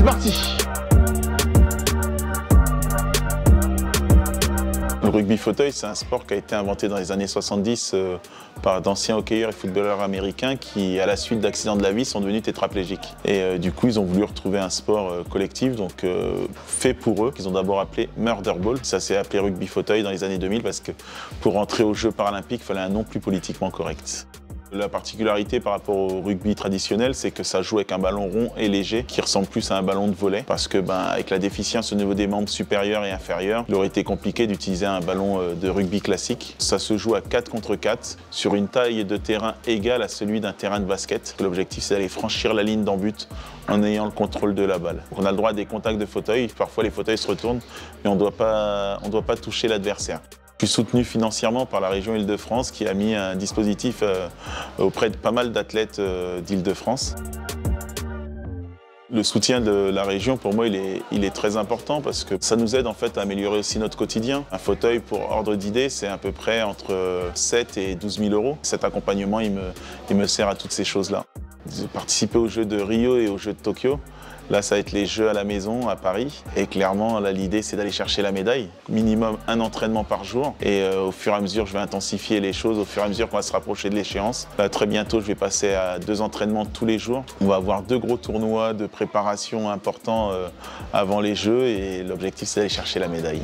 parti. Le rugby fauteuil, c'est un sport qui a été inventé dans les années 70 par d'anciens hockeyeurs et footballeurs américains qui, à la suite d'accidents de la vie, sont devenus tétraplégiques. Et du coup, ils ont voulu retrouver un sport collectif, donc fait pour eux, qu'ils ont d'abord appelé Murder Ball. Ça s'est appelé rugby fauteuil dans les années 2000 parce que pour entrer aux Jeux paralympiques, il fallait un nom plus politiquement correct. La particularité par rapport au rugby traditionnel, c'est que ça joue avec un ballon rond et léger qui ressemble plus à un ballon de volley parce que avec la déficience au niveau des membres supérieurs et inférieurs, il aurait été compliqué d'utiliser un ballon de rugby classique. Ça se joue à 4 contre 4 sur une taille de terrain égale à celui d'un terrain de basket. L'objectif, c'est d'aller franchir la ligne d'en but en ayant le contrôle de la balle. On a le droit à des contacts de fauteuil. Parfois, les fauteuils se retournent, mais on ne doit pas toucher l'adversaire. Je suis soutenu financièrement par la région Île-de-France qui a mis un dispositif auprès de pas mal d'athlètes d'Île-de-France. Le soutien de la région, pour moi, il est très important parce que ça nous aide en fait à améliorer aussi notre quotidien. Un fauteuil, pour ordre d'idée, c'est à peu près entre 7 et 12 000 €. Cet accompagnement, il me sert à toutes ces choses-là. J'ai participé aux Jeux de Rio et aux Jeux de Tokyo. Là, ça va être les Jeux à la maison, à Paris. Et clairement, là, l'idée, c'est d'aller chercher la médaille. Minimum un entraînement par jour. Et au fur et à mesure, je vais intensifier les choses, au fur et à mesure qu'on va se rapprocher de l'échéance. Très bientôt, je vais passer à 2 entraînements tous les jours. On va avoir 2 gros tournois de préparation importants avant les Jeux. Et l'objectif, c'est d'aller chercher la médaille.